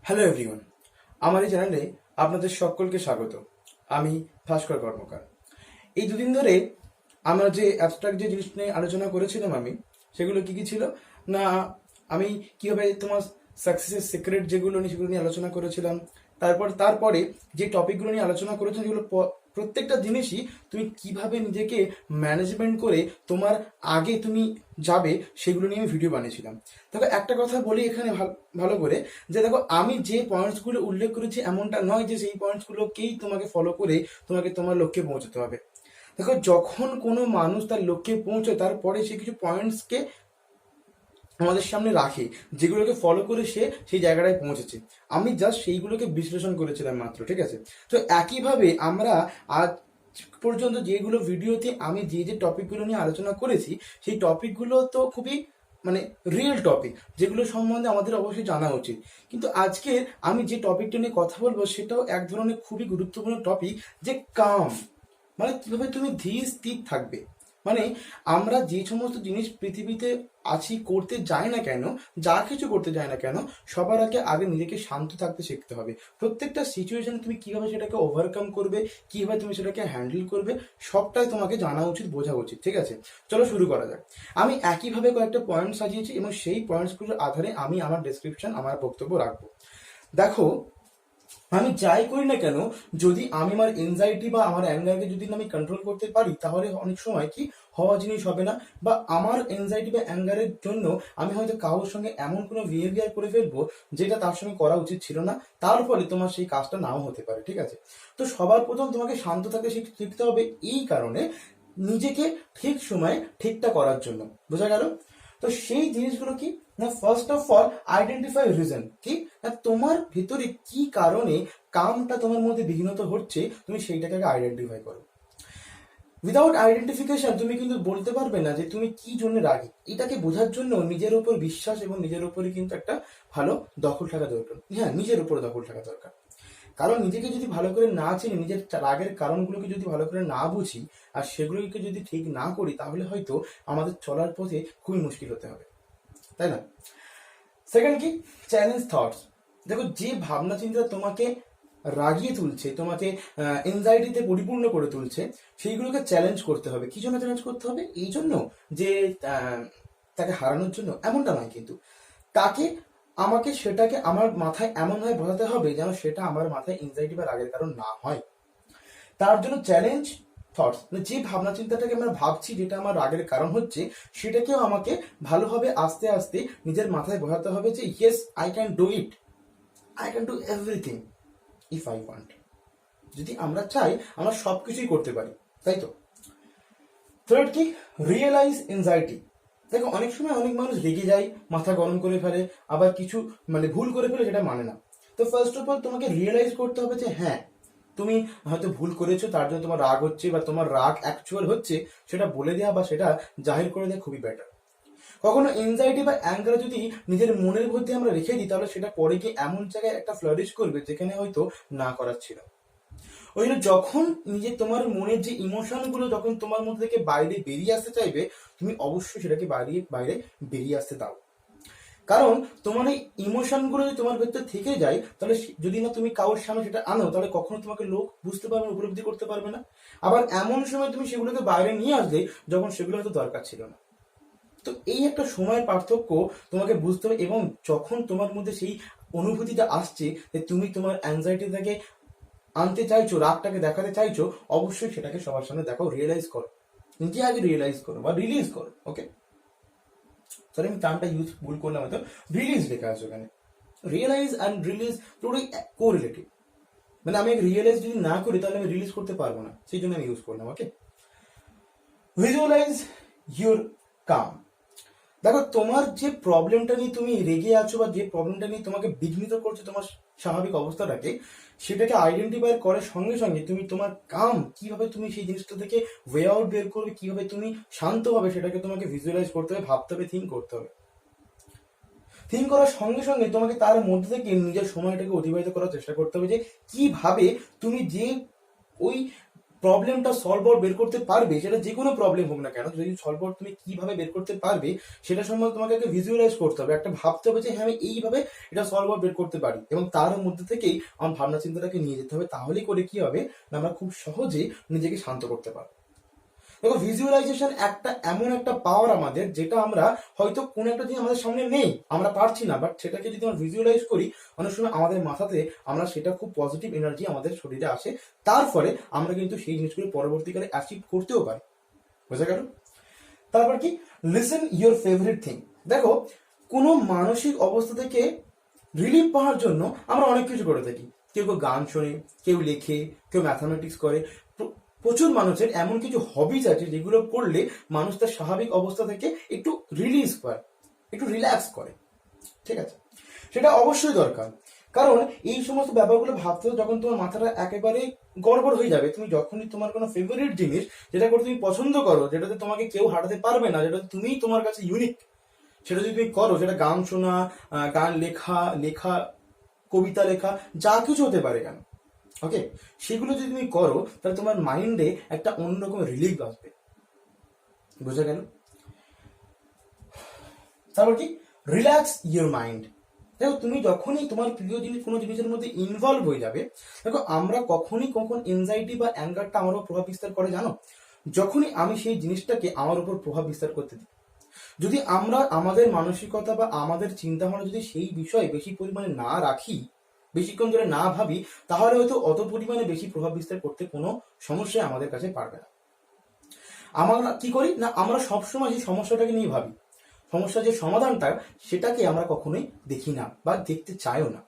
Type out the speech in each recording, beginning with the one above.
Hello everyone, আমার এই চ্যানেলে আপনাদের সকলকে স্বাগত। আমি ভাস্কর কর্মকার। এই দুদিন ধরে আমরা যে অ্যাবস্ট্রাক্ট যে জিনিস নিয়ে আলোচনা করেছিলাম সেগুলো কি কি ছিল না, আমি কিভাবে তোমার সাকসেসের সিক্রেট যেগুলো নিয়ে সেগুলো নিয়ে আলোচনা করেছিলাম। তারপরে যে টপিকগুলো নিয়ে আলোচনা করেছিলাম সেগুলো প্রত্যেকটা জিনিসই তুমি কিভাবে নিজেকে ম্যানেজমেন্ট করে তোমার আগে তুমি যাবে সেগুলো নিয়ে আমি ভিডিও বানিয়েছিলাম। দেখো একটা কথা বলি এখানে ভালো করে, যে দেখো আমি যে পয়েন্টসগুলো উল্লেখ করেছি এমনটা নয় যে সেই পয়েন্টসগুলোকেই তোমাকে ফলো করে তোমাকে তোমার লক্ষ্যে পৌঁছতে হবে। দেখো যখন কোনো মানুষ তার লক্ষ্যে পৌঁছয় তারপরে সে কিছু পয়েন্টসকে আমাদের সামনে রাখে যেগুলোকে ফলো করে সে সেই জায়গাটায় পৌঁছেছে। আমি জাস্ট সেইগুলোকে বিশ্লেষণ করেছিলাম মাত্র, ঠিক আছে? তো একইভাবে আমরা আজ পর্যন্ত যেগুলো ভিডিওতে আমি যে যে টপিকগুলো নিয়ে আলোচনা করেছি সেই টপিকগুলো তো খুবই মানে রিয়েল টপিক, যেগুলো সম্বন্ধে আমাদের অবশ্যই জানা উচিত। কিন্তু আজকে আমি যে টপিকটা নিয়ে কথা বলবো সেটাও এক ধরনের খুবই গুরুত্বপূর্ণ টপিক, যে কাম, মানে কিভাবে তুমি ধীর স্থির থাকবে। মানে আমরা যে সমস্ত জিনিস পৃথিবীতে আছি করতে যাই না কেন, যা কিছু করতে যাই না কেন, সবার আগে নিজেকে শান্ত থাকতে শিখতে হবে। প্রত্যেকটা সিচুয়েশনে তুমি কিভাবে সেটাকে ওভারকাম করবে, কিভাবে তুমি সেটাকে হ্যান্ডেল করবে, সবটাই তোমাকে জানা উচিত, বোঝা উচিত, ঠিক আছে? চলো শুরু করা যাক। আমি একইভাবে কয়েকটা পয়েন্ট সাজিয়েছি এবং সেই পয়েন্টসগুলোর আধারে আমি আমার ডেসক্রিপশন, আমার বক্তব্য রাখবো। দেখো, আমি যাই করি না কেন, যদি আমি আমার এনজাইটি বা আমার অ্যাঙ্গারকে যদি আমি কন্ট্রোল করতে পারি, তাহলে অনেক সময় কি হওয়া জিনিস হবে না, বা আমার এনজাইটি বা অ্যাঙ্গারের জন্য আমি হয়তো কারোর সঙ্গে এমন কোনো বিহেভিয়ার করে ফেলবো যেটা তার সঙ্গে করা উচিত ছিল না, তার ফলে তোমার সেই কাজটা নাও হতে পারে, ঠিক আছে? তো সবার প্রথম তোমাকে শান্ত থাকতে শিখতে হবে, এই কারণে নিজেকে ঠিক সময়ে ঠিকটা করার জন্য। বোঝা গেল? তো সেই জিনিসগুলো কি না, first of all identify reason, কি না তোমার ভিতরে কি কারণে কামটা তোমার মধ্যে বিঘ্নত হচ্ছে, তুমি সেইটাকে আগে আইডেন্টিফাই করো। উইদাউট আইডেন্টিফিকেশন তুমি কিন্তু বলতে পারবে না যে তুমি কি জন্য রাগী। এটাকে বোঝার জন্য নিজের উপর বিশ্বাস এবং নিজের উপরে কিন্তু একটা ভালো দখল থাকা দরকার। হ্যাঁ, নিজের উপর দখল থাকা দরকার। কারণ নিজেকে যদি ভালো করে না চিনি, নিজের রাগের কারণগুলোকে যদি ভালো করে না বুঝি আর সেগুলোকে যদি ঠিক না করি, তাহলে হয়তো আমাদের চলার পথে খুবই মুশকিল হতে হবে, তাই না? সেকেন্ড কি, চ্যালেঞ্জ থটস। দেখো, যে ভাবনা চিন্তা তোমাকে রাগিয়ে তুলছে, তোমাকে এনজাইটিতে পরিপূর্ণ করে তুলছে, সেইগুলোকে চ্যালেঞ্জ করতে হবে। কি জন্য চ্যালেঞ্জ করতে হবে? এই জন্য যে তাকে হারানোর জন্য, এমনটা নয় কিন্তু। তাকে আমাকে সেটাকে আমার মাথায় এমনভাবে বোঝাতে হবে যেন সেটা আমার মাথায় এনজাইটি বা রাগের কারণ না হয়। তার জন্য চ্যালেঞ্জ থটস, মানে যে ভাবনা চিন্তাটাকে আমরা ভাবছি যেটা আমার রাগের কারণ হচ্ছে, সেটাকেও আমাকে ভালোভাবে আস্তে আস্তে নিজের মাথায় বোঝাতে হবে যে yes, I can do it, I can do everything if I want. যদি আমরা চাই আমরা সবকিছুই করতে পারি, তাই তো? থার্ড কি, রিয়েলাইজ এনজাইটি। দেখো, অনেক সময় অনেক মানুষ রেগে যায়, মাথা গরম করে ফেলে, আবার কিছু মানে ভুল করে ফেলে যেটা মানে না। তো ফার্স্ট অফ অল তোমাকে রিয়েলাইজ করতে হবে যে হ্যাঁ, তুমি হয়তো ভুল করেছো, তার জন্য তোমার রাগ হচ্ছে বা তোমার রাগ অ্যাকচুয়াল হচ্ছে, সেটা বলে দেওয়া বা সেটা জাহির করে দেওয়া খুবই বেটার। কখনো এনজাইটি বা অ্যাঙ্গার যদি নিজের মনের মধ্যে আমরা রেখে দিই, তাহলে সেটা পরে গিয়ে এমন জায়গায় একটা ফ্লারিশ করবে যেখানে হয়তো না করার ছিল। ওই জন্য যখন নিজে তোমার মনের যে ইমোশন গুলো যখন তোমার মধ্যে থেকে বাইরে বেরিয়ে আসতে চাইবে, তুমি অবশ্যই সেটাকে বাইরে বাইরে বেরিয়ে আসতে দাও। কারণ তোমার এই ইমোশন গুলো যদি তোমার ভেতর থেকে যায়, তাহলে যদি না তুমি কারোর সামনে সেটা আনো, তাহলে কখনো তোমাকে লোক বুঝতে পারবে না, উপলব্ধি করতে পারবে না। আবার এমন সময় তুমি সেগুলোকে বাইরে নিয়ে আসলে যখন সেগুলো হয়তো দরকার ছিল না। তো এই একটা সময়ের পার্থক্য তোমাকে বুঝতে হবে। এবং যখন তোমার মধ্যে সেই অনুভূতিটা আসছে যে তুমি তোমার অ্যাংজাইটিটাকে আনতে চাইছো, রাগটাকে দেখাতে চাইছো, অবশ্যই সেটাকে সবার সামনে দেখো, রিয়েলাইজ করো, নিজে আগে রিয়েলাইজ করো বা রিলিজ করো। ওকে, সরি আমি টার্মটা ইউজ ভুল করলাম, হয়তো রিলিজ লেখা আছে ওখানে। রিয়েলাইজ অ্যান্ড রিলিজ পুরোই কোরিলেটিভ। মানে আমি রিয়েলাইজ যদি না করি তাহলে আমি রিলিজ করতে পারবো না, সেই জন্য আমি ইউজ করলাম। ওকে, ভিজুয়ালাইজ ইউর কাম। দেখো, তোমার যে প্রবলেমটা নিয়ে তুমি রেগে আছো বা যে প্রবলেমটা নিয়ে তোমাকে বিঘ্নিত করছে তোমার স্বাভাবিক অবস্থাটাকে, সেটাকে আইডেন্টিফাই করার সঙ্গে সঙ্গে তুমি তোমার কাম কিভাবে তুমি সেই জিনিসটা থেকে ওয়ে আউট বের করবে, কিভাবে তুমি শান্তভাবে সেটাকে তোমাকে ভিজুয়ালাইজ করতে হবে, ভাবতে হবে, থিঙ্ক করতে হবে। থিঙ্ক করার সঙ্গে সঙ্গে তোমাকে তার মধ্যে থেকে নিজের সময়টাকে অতিবাহিত করার চেষ্টা করতে হবে, যে কিভাবে তুমি যে ওই প্রবলেমটা সলভ আউট বের করতে পারবে, সেটা যে কোনো প্রবলেম হোক না কেন, যদি সলভ আউট তুমি কিভাবে বের করতে পারবে সেটা সম্বন্ধে তোমাকে একটা ভিজুয়ালাইজ করতে হবে, একটা ভাবতে হবে যে হ্যাঁ আমি এইভাবে এটা সলভ আউট বের করতে পারি, এবং তার মধ্যে থেকেই আমার ভাবনা চিন্তাটাকে নিয়ে যেতে হবে। তাহলেই করে কি হবে না, আমরা খুব সহজেই নিজেকে শান্ত করতে পারবো। দেখো, ভিজুয়ালাইজেশন একটা এমন একটা পাওয়ার আমাদের, যেটা আমরা হয়তো কোনো একটা জিনিস আমাদের সামনে নেই, আমরা পারছি না, বাট সেটাকে যদি আমরা ভিজুয়ালাইজ করি, অনেক সময় আমাদের মাথাতে আমরা সেটা খুব পজিটিভ এনার্জি আমাদের শরীরে আসে, তার ফলে আমরা কিন্তু সেই জিনিসগুলো পরবর্তীকালে অ্যাচিভ করতেও পারি। বোঝা গেল? তারপর কি, লিসেন ইউর ফেভারিট থিং। দেখো, কোনো মানসিক অবস্থা থেকে রিলিফ পাওয়ার জন্য আমরা অনেক কিছু করে থাকি। কেউ কেউ গান শোনে, কেউ লেখে, কেউ ম্যাথামেটিক্স করে। প্রচুর মানুষের এমন কিছু হবিজ আছে যেগুলো করলে মানুষ তার স্বাভাবিক অবস্থা থেকে একটু রিলিজ পায়, একটু রিল্যাক্স করে। ঠিক আছে, সেটা অবশ্যই দরকার, কারণ এই সমস্ত ব্যাপারগুলো ভাবতে যখন তোমার মাথাটা একেবারে গড়বড় হয়ে যাবে, তুমি যখনই তোমার কোনো ফেভারিট জিনিস, যেটা করে তুমি পছন্দ করো, যেটাতে তোমাকে কেউ হারাতে পারবে না, যেটা তুমি তোমার কাছে ইউনিক, সেটা যদি তুমি করো, সেটা গান শোনা, গান লেখা, কবিতা লেখা, যা কিছু হতে পারে কেন, ওকে, সেগুলো যদি তুমি করো তাহলে তোমার মাইন্ডে একটা অন্যরকম রিলিফ আসবে। বুঝা গেল? তারপর কি, রিল্যাক্স ইউর মাইন্ড। দেখো, তুমি যখনই তোমার প্রিয় জিনিস কোনো জিনিসের মধ্যে ইনভলভ হয়ে যাবে, দেখো আমরা কখন এনজাইটি বা অ্যাঙ্গারটা আমার উপর প্রভাব বিস্তার করে জানো? যখনই আমি সেই জিনিসটাকে আমার উপর প্রভাব বিস্তার করতে দিই। যদি আমরা আমাদের মানসিকতা বা আমাদের চিন্তা ভাবনা যদি সেই বিষয়ে বেশি পরিমাণে না রাখি, বেশিক্ষণ ধরে না ভাবি, তাহলে হয়তো অত পরিমাণে বেশি প্রভাব বিস্তার করতে কোনো সমস্যা আমাদের কাছে পারবে না। আমরা কি করি না, আমরা সবসময় সেই সমস্যাটাকে নিয়ে ভাবি, সমস্যার যে সমাধানটা সেটাকে আমরা কখনোই দেখি না বা দেখতে চাইও না।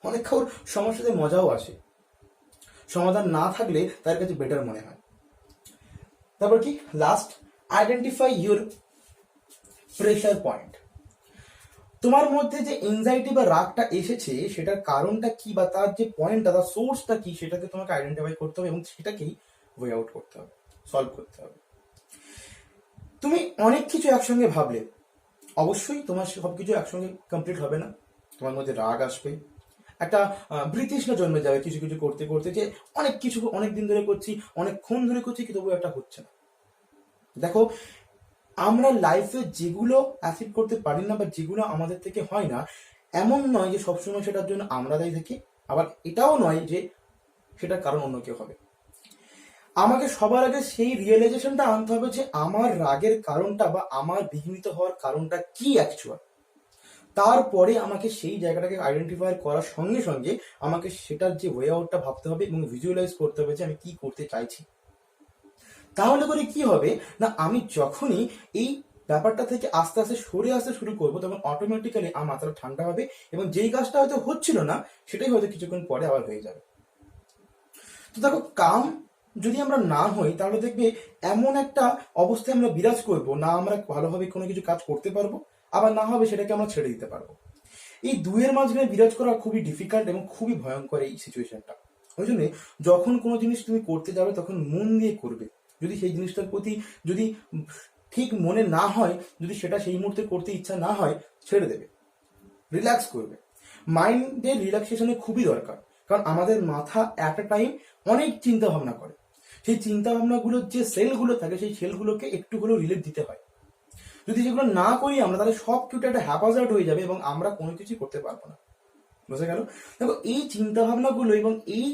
অনেক কারোর সমস্যাতে মজাও আসে, সমাধান না থাকলে তার কাছে বেটার মনে হয়। তারপর কি, last, identify your pressure point. তোমার মধ্যে যে এনজাইটি বা রাগটা এসেছে সেটার কারণটা কি, বা তার যে পয়েন্টটা, তার সোর্সটা কি, সেটাকে তোমাকে আইডেন্টিফাই করতে হবে এবং সেটাকেই ওয়ে আউট করতে হবে, সলভ করতে হবে। তুমি অনেক কিছু একসঙ্গে ভাবলে অবশ্যই তোমার সবকিছু একসঙ্গে কমপ্লিট হবে না, তোমার মধ্যে রাগ আসবে, একটা বৃতৃষ্ণা জন্মে যাবে কিছু কিছু করতে করতে, যে অনেক কিছু অনেক দিন ধরে করছি, অনেকক্ষণ ধরে করছি, কিন্তু তবুও একটা হচ্ছে না। দেখো, আমরা লাইফে যেগুলো অ্যাচিভ করতে পারি না বা যেগুলো আমাদের থেকে হয় না, এমন নয় যে সবসময় সেটার জন্য আমরা দায়ী থাকি, আবার এটাও নয় যে সেটার কারণ অন্য কেউ হবে। আমাকে সবার আগে সেই রিয়েলাইজেশনটা আনতে হবে যে আমার রাগের কারণটা বা আমার বিঘ্নিত হওয়ার কারণটা কি অ্যাকচুয়াল। তারপরে আমাকে সেই জায়গাটাকে আইডেন্টিফাই করার সঙ্গে সঙ্গে আমাকে সেটার যে ওয়ে আউটটা ভাবতে হবে এবং ভিজুয়ালাইজ করতে হবে যে আমি কি করতে চাইছি। তাহলে করে কি হবে না, আমি যখনই এই ব্যাপারটা থেকে আস্তে আস্তে সরে আসতে শুরু করবো, তখন অটোমেটিক্যালি আমার মাথাটা ঠান্ডা হবে এবং যেই কাজটা হয়তো হচ্ছিল না সেটাই হয়তো কিছুক্ষণ পরে আবার হয়ে যাবে। তো দেখো, কাম যদি আমরা না হই তাহলে দেখবে এমন একটা অবস্থায় আমরা বিরাজ করবো না, আমরা ভালোভাবে কোনো কিছু কাজ করতে পারবো, আবার না হবে সেটাকে আমরা ছেড়ে দিতে পারবো। এই দুইয়ের মাঝখানে বিরাজ করা খুবই ডিফিকাল্ট এবং খুবই ভয়ঙ্কর এই সিচুয়েশনটা। ওই জন্য যখন কোনো জিনিস তুমি করতে যাবে তখন মন দিয়ে করবে। যদি সেই জিনিসটার প্রতি যদি ঠিক মনে না হয়, যদি সেটা সেই মুহূর্তে করতে ইচ্ছা না হয়, ছেড়ে দেবে, রিল্যাক্স করবে। মাইন্ডের রিল্যাক্সেশনে খুবই দরকার, কারণ আমাদের মাথা অ্যাট এ টাইম অনেক চিন্তা ভাবনা করে। সেই চিন্তা ভাবনাগুলোর যে সেলগুলো থাকে, সেই সেলগুলোকে একটু হলেও রিলিফ দিতে হয়। যদি যেগুলো না করি আমরা, তাহলে সব কিছু একটা হ্যাপাজার্ড হয়ে যাবে এবং আমরা কোনো কিছু করতে পারবো না। বুঝে গেল? দেখো, এই চিন্তা ভাবনাগুলো এবং এই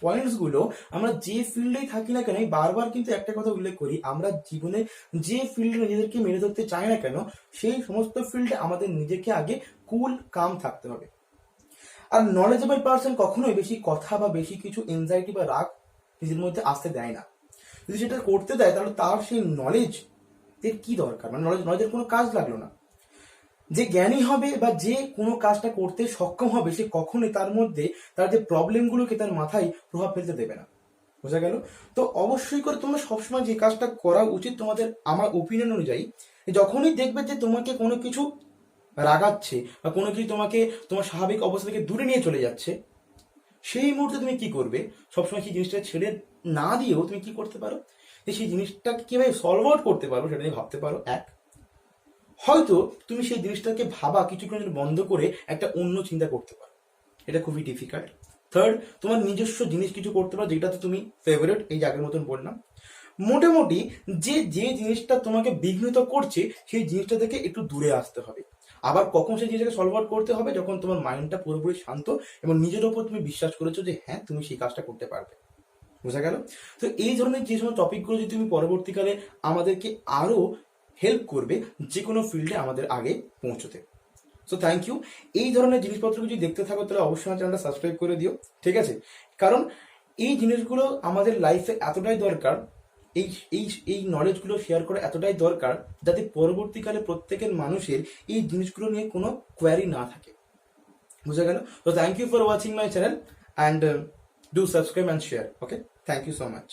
পয়েন্টস গুলো আমরা যে ফিল্ডেই থাকি না কেন, বারবার কিন্তু একটা কথা উল্লেখ করি, আমরা জীবনে যে ফিল্ডে নিজেদেরকে মেরে ধরতে চাই না কেন, সেই সমস্ত ফিল্ডে আমাদের নিজেকে আগে কুল কাম থাকতে হবে। আর নলেজেবল পার্সন কখনোই বেশি কথা বা বেশি কিছু এনজাইটি বা রাগ নিজের মধ্যে আসতে দেয় না। যদি সেটা করতে দেয় তাহলে তার সেই নলেজ এর কি দরকার, মানে নলেজের কোনো কাজ লাগলো না। যে জ্ঞানী হবে বা যে কোনো কাজটা করতে সক্ষম হবে, সে কখনোই তার মধ্যে তার যে প্রবলেমগুলোকে তার মাথায় প্রভাব ফেলতে দেবে না। বোঝা গেল? তো অবশ্যই করে তোমরা সবসময় যে কাজটা করা উচিত তোমাদের, আমার ওপিনিয়ন অনুযায়ী, যখনই দেখবে যে তোমাকে কোনো কিছু রাগাচ্ছে বা কোনো কিছু তোমাকে তোমার স্বাভাবিক অবস্থা থেকে দূরে নিয়ে চলে যাচ্ছে, সেই মুহূর্তে তুমি কি করবে, সবসময় সেই জিনিসটা ছেড়ে না দিয়েও তুমি কি করতে পারো, যে সেই জিনিসটাকে কিভাবে সলভ আউট করতে পারো সেটা নিয়ে ভাবতে পারো। এক, হয়তো তুমি সেই জিনিসটাকে ভাবা কিছুক্ষণ বন্ধ করে একটা অন্য চিন্তা করতে পারো, এটা খুবই ডিফিকাল্ট। থার্ড, তোমার নিজস্ব জিনিস কিছু করতে পারো যেটাতে তুমি ফেভারিট, এই যে আগের মতন বললাম। মোটামুটি যে যে জিনিসটা তোমাকে বিঘ্নিত করছে সেই জিনিসটা থেকে একটু দূরে আসতে হবে। আবার কখন সেই জিনিসটাকে সলভ আউট করতে হবে, যখন তোমার মাইন্ডটা পুরোপুরি শান্ত এবং নিজের ওপর তুমি বিশ্বাস করেছো যে হ্যাঁ তুমি সেই কাজটা করতে পারবে। বোঝা গেল? তো এই ধরনের যে সমস্ত টপিকগুলো যদি তুমি পরবর্তীকালে আমাদেরকে আরো হেল্প করবে যে কোনো ফিল্ডে আমাদের আগে পৌঁছতে। So thank you. এই ধরনের জিনিসপত্রগুলো যদি দেখতে থাকো তাহলে অবশ্যই আমার চ্যানেলটা সাবস্ক্রাইব করে দিও, ঠিক আছে? কারণ এই জিনিসগুলো আমাদের লাইফে এতটাই দরকার, এই এই এই নলেজগুলো শেয়ার করা এতটাই দরকার যাতে পরবর্তীকালে প্রত্যেকের মানুষের এই জিনিসগুলো নিয়ে কোনো কোয়ারি না থাকে। বুঝা গেল? তো thank you for watching my channel and do subscribe and share. Okay, thank you so much.